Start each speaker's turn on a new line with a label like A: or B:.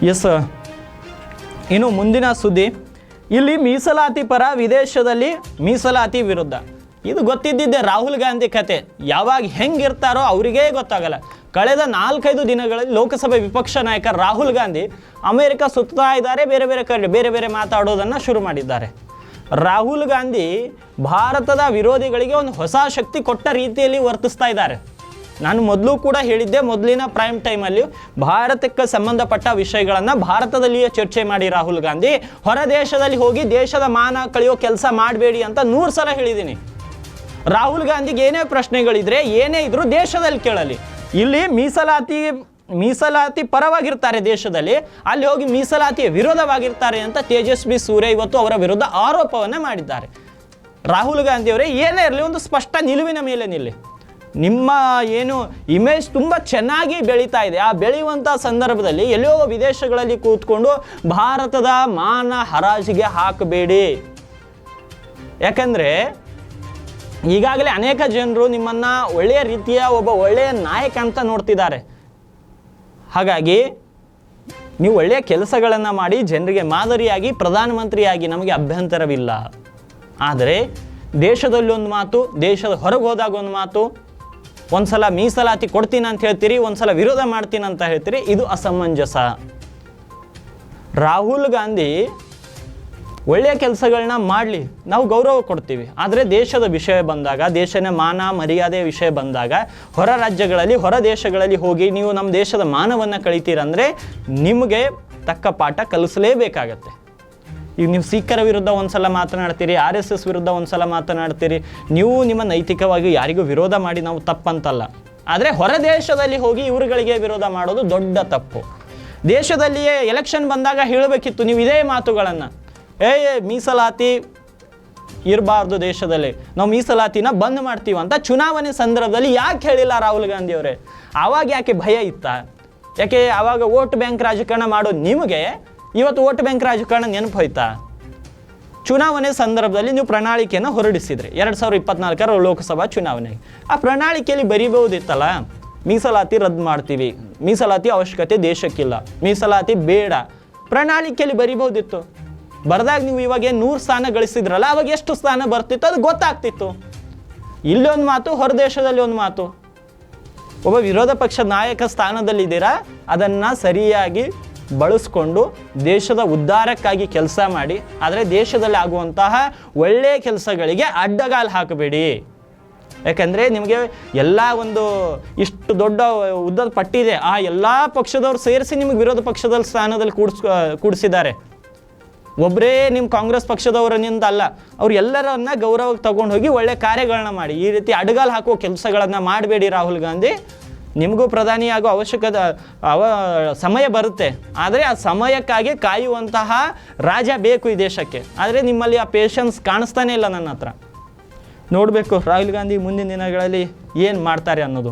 A: S, ಇನ್ನು ಮುಂದಿನ ಸುದ್ದಿ, ಇಲ್ಲಿ ಮೀಸಲಾತಿ ಪರ, ವಿದೇಶದಲ್ಲಿ ಮೀಸಲಾತಿ ವಿರುದ್ಧ. ಇದು ಗೊತ್ತಿದ್ದಿದ್ದೆ ರಾಹುಲ್ ಗಾಂಧಿ ಕತೆ. ಯಾವಾಗ ಹೆಂಗಿರ್ತಾರೋ ಅವರಿಗೇ ಗೊತ್ತಾಗಲ್ಲ. ಕಳೆದ 4-5 ದಿನಗಳಲ್ಲಿ ಲೋಕಸಭೆ ವಿಪಕ್ಷ ನಾಯಕ ರಾಹುಲ್ ಗಾಂಧಿ ಅಮೆರಿಕ ಸುತ್ತಾ ಇದ್ದಾರೆ, ಬೇರೆ ಬೇರೆ ಮಾತಾಡೋದನ್ನು ಶುರು ಮಾಡಿದ್ದಾರೆ. ರಾಹುಲ್ ಗಾಂಧಿ ಭಾರತದ ವಿರೋಧಿಗಳಿಗೆ ಒಂದು ಹೊಸ ಶಕ್ತಿ ಕೊಟ್ಟ ರೀತಿಯಲ್ಲಿ ವರ್ತಿಸ್ತಾ ಇದ್ದಾರೆ. ನಾನು ಮೊದಲು ಕೂಡ ಹೇಳಿದ್ದೆ, ಮೊದಲಿನ ಪ್ರೈಮ್ ಟೈಮಲ್ಲಿ ಭಾರತಕ್ಕೆ ಸಂಬಂಧಪಟ್ಟ ವಿಷಯಗಳನ್ನು ಭಾರತದಲ್ಲಿಯೇ ಚರ್ಚೆ ಮಾಡಿ ರಾಹುಲ್ ಗಾಂಧಿ ಹೊರ ದೇಶದಲ್ಲಿ ಹೋಗಿ ದೇಶದ ಮಾನ ಕಳೆಯೋ ಕೆಲಸ ಮಾಡಬೇಡಿ ಅಂತ 100 ಸಲ ಹೇಳಿದ್ದೀನಿ. ರಾಹುಲ್ ಗಾಂಧಿಗೆ ಏನೇ ಪ್ರಶ್ನೆಗಳಿದ್ರೆ ಏನೇ ಇದ್ರೂ ದೇಶದಲ್ಲಿ ಕೇಳಲಿ. ಇಲ್ಲಿ ಮೀಸಲಾತಿ ಪರವಾಗಿರ್ತಾರೆ ದೇಶದಲ್ಲಿ, ಅಲ್ಲಿ ಹೋಗಿ ಮೀಸಲಾತಿಯ ವಿರೋಧವಾಗಿರ್ತಾರೆ ಅಂತ ತೇಜಸ್ವಿ ಸೂರ್ಯ ಇವತ್ತು ಅವರ ವಿರುದ್ಧ ಆರೋಪವನ್ನು ಮಾಡಿದ್ದಾರೆ. ರಾಹುಲ್ ಗಾಂಧಿಯವರೇ, ಏನೇ ಇರಲಿ ಒಂದು ಸ್ಪಷ್ಟ ನಿಲುವಿನ ಮೇಲೆ ನಿಲ್ಲಿ. ನಿಮ್ಮ ಏನು ಇಮೇಜ್ ತುಂಬ ಚೆನ್ನಾಗಿ ಬೆಳೀತಾ ಇದೆ. ಆ ಬೆಳೆಯುವಂಥ ಸಂದರ್ಭದಲ್ಲಿ ಎಲ್ಲೋ ವಿದೇಶಗಳಲ್ಲಿ ಕೂತ್ಕೊಂಡು ಭಾರತದ ಮಾನ ಹರಾಜಿಗೆ ಹಾಕಬೇಡಿ. ಯಾಕಂದರೆ ಈಗಾಗಲೇ ಅನೇಕ ಜನರು ನಿಮ್ಮನ್ನು ಒಳ್ಳೆಯ ರೀತಿಯ ಒಬ್ಬ ಒಳ್ಳೆಯ ನಾಯಕ ಅಂತ ನೋಡ್ತಿದ್ದಾರೆ. ಹಾಗಾಗಿ ನೀವು ಒಳ್ಳೆಯ ಕೆಲಸಗಳನ್ನು ಮಾಡಿ ಜನರಿಗೆ ಮಾದರಿಯಾಗಿ ಪ್ರಧಾನಮಂತ್ರಿಯಾಗಿ ನಮಗೆ ಅಭ್ಯಂತರವಿಲ್ಲ. ಆದರೆ ದೇಶದಲ್ಲಿ ಒಂದು ಮಾತು, ದೇಶದ ಹೊರಗೆ ಹೋದಾಗ ಒಂದು ಮಾತು, ಒಂದು ಸಲ ಮೀಸಲಾತಿ ಕೊಡ್ತೀನಿ ಅಂತ ಹೇಳ್ತೀರಿ, ಒಂದು ಸಲ ವಿರೋಧ ಮಾಡ್ತೀನಿ ಅಂತ ಹೇಳ್ತೀರಿ. ಇದು ಅಸಮಂಜಸ. ರಾಹುಲ್ ಗಾಂಧಿ ಒಳ್ಳೆಯ ಕೆಲಸಗಳನ್ನ ಮಾಡಲಿ, ನಾವು ಗೌರವ ಕೊಡ್ತೀವಿ. ಆದರೆ ದೇಶದ ವಿಷಯ ಬಂದಾಗ, ದೇಶದ ಮಾನ ಮರ್ಯಾದೆ ವಿಷಯ ಬಂದಾಗ ಹೊರ ರಾಜ್ಯಗಳಲ್ಲಿ, ಹೊರ ದೇಶಗಳಲ್ಲಿ ಹೋಗಿ ನೀವು ನಮ್ಮ ದೇಶದ ಮಾನವನ್ನು ಕಳಿತೀರಂದರೆ ನಿಮಗೆ ತಕ್ಕ ಪಾಠ ಕಲಿಸಲೇಬೇಕಾಗತ್ತೆ. ಈಗ ನೀವು ಸಿಖ್ಖರ ವಿರುದ್ಧ ಒಂದು ಸಲ ಮಾತನಾಡ್ತೀರಿ, RSS ವಿರುದ್ಧ ಒಂದು ಸಲ ಮಾತನಾಡ್ತೀರಿ. ನೀವು ನಿಮ್ಮ ನೈತಿಕವಾಗಿ ಯಾರಿಗೂ ವಿರೋಧ ಮಾಡಿ ನಾವು ತಪ್ಪಂತಲ್ಲ. ಆದರೆ ಹೊರ ದೇಶದಲ್ಲಿ ಹೋಗಿ ಇವರುಗಳಿಗೆ ವಿರೋಧ ಮಾಡೋದು ದೊಡ್ಡ ತಪ್ಪು. ದೇಶದಲ್ಲಿಯೇ ಎಲೆಕ್ಷನ್ ಬಂದಾಗ ಹೇಳಬೇಕಿತ್ತು ನೀವು ಇದೇ ಮಾತುಗಳನ್ನು. ಮೀಸಲಾತಿ ಇರಬಾರ್ದು ದೇಶದಲ್ಲಿ, ನಾವು ಮೀಸಲಾತಿನ ಬಂದ್ ಮಾಡ್ತೀವಿ ಅಂತ ಚುನಾವಣೆ ಸಂದರ್ಭದಲ್ಲಿ ಯಾಕೆ ಹೇಳಿಲ್ಲ ರಾಹುಲ್ ಗಾಂಧಿ ಅವರೇ? ಆವಾಗ ಯಾಕೆ ಭಯ ಇತ್ತ? ಯಾಕೆ ಆವಾಗ ವೋಟ್ ಬ್ಯಾಂಕ್ ರಾಜಕಾರಣ ಮಾಡೋ ನಿಮಗೆ ಇವತ್ತು ವೋಟ್ ಬ್ಯಾಂಕ್ ರಾಜಕಾರಣ ನೆನಪು ಹೋಯ್ತಾ? ಚುನಾವಣೆ ಸಂದರ್ಭದಲ್ಲಿ ನೀವು ಪ್ರಣಾಳಿಕೆಯನ್ನು ಹೊರಡಿಸಿದ್ರಿ 2024 ಲೋಕಸಭಾ ಚುನಾವಣೆಗೆ. ಆ ಪ್ರಣಾಳಿಕೆಯಲ್ಲಿ ಬರೀಬಹುದಿತ್ತಲ್ಲ, ಮೀಸಲಾತಿ ರದ್ದು ಮಾಡ್ತೀವಿ, ಮೀಸಲಾತಿ ಅವಶ್ಯಕತೆ ದೇಶಕ್ಕಿಲ್ಲ, ಮೀಸಲಾತಿ ಬೇಡ, ಪ್ರಣಾಳಿಕೆಯಲ್ಲಿ ಬರೀಬಹುದಿತ್ತು. ಬರ್ದಾಗ ನೀವು ಇವಾಗ 100 ಸ್ಥಾನ ಗಳಿಸಿದ್ರಲ್ಲ, ಅವಾಗ ಎಷ್ಟು ಸ್ಥಾನ ಬರ್ತಿತ್ತು ಅದು ಗೊತ್ತಾಗ್ತಿತ್ತು. ಇಲ್ಲಿ ಒಂದು ಮಾತು, ಹೊರ ದೇಶದಲ್ಲಿ ಒಂದು ಮಾತು. ಒಬ್ಬ ವಿರೋಧ ಪಕ್ಷ ನಾಯಕ ಸ್ಥಾನದಲ್ಲಿದ್ದೀರಾ, ಅದನ್ನು ಸರಿಯಾಗಿ ಬಳಸ್ಕೊಂಡು ದೇಶದ ಉದ್ಧಾರಕ್ಕಾಗಿ ಕೆಲಸ ಮಾಡಿ. ಆದರೆ ದೇಶದಲ್ಲಿ ಆಗುವಂತಹ ಒಳ್ಳೆಯ ಕೆಲಸಗಳಿಗೆ ಅಡ್ಡಗಾಲು ಹಾಕಬೇಡಿ. ಯಾಕಂದರೆ ನಿಮಗೆ ಎಲ್ಲ ಒಂದು ಇಷ್ಟು ದೊಡ್ಡ ಉದ್ದದ ಪಟ್ಟಿದೆ, ಆ ಎಲ್ಲ ಪಕ್ಷದವ್ರು ಸೇರಿಸಿ ನಿಮಗೆ ವಿರೋಧ ಪಕ್ಷದ ಸ್ಥಾನದಲ್ಲಿ ಕೂಡಿಸಿದ್ದಾರೆ. ಒಬ್ಬರೇ ನಿಮ್ಮ ಕಾಂಗ್ರೆಸ್ ಪಕ್ಷದವರನ್ನಿಂದ ಅಲ್ಲ, ಅವ್ರು ಎಲ್ಲರನ್ನ ಗೌರವಕ್ಕೆ ತಗೊಂಡು ಹೋಗಿ ಒಳ್ಳೆ ಕಾರ್ಯಗಳನ್ನ ಮಾಡಿ. ಈ ರೀತಿ ಅಡ್ಡಗಾಲು ಹಾಕುವ ಕೆಲಸಗಳನ್ನು ಮಾಡಬೇಡಿ ರಾಹುಲ್ ಗಾಂಧಿ. ನಿಮಗೂ ಪ್ರಧಾನಿಯಾಗೋ ಸಮಯ ಬರುತ್ತೆ, ಆದರೆ ಆ ಸಮಯಕ್ಕಾಗಿ ಕಾಯುವಂತಹ ರಾಜ ಬೇಕು ಈ ದೇಶಕ್ಕೆ. ಆದರೆ ನಿಮ್ಮಲ್ಲಿ ಆ ಪೇಷನ್ಸ್ ಕಾಣಿಸ್ತಾನೇ ಇಲ್ಲ ನನ್ನ ಹತ್ರ. ನೋಡಬೇಕು ರಾಹುಲ್ ಗಾಂಧಿ ಮುಂದಿನ ದಿನಗಳಲ್ಲಿ ಏನು ಮಾಡ್ತಾರೆ ಅನ್ನೋದು.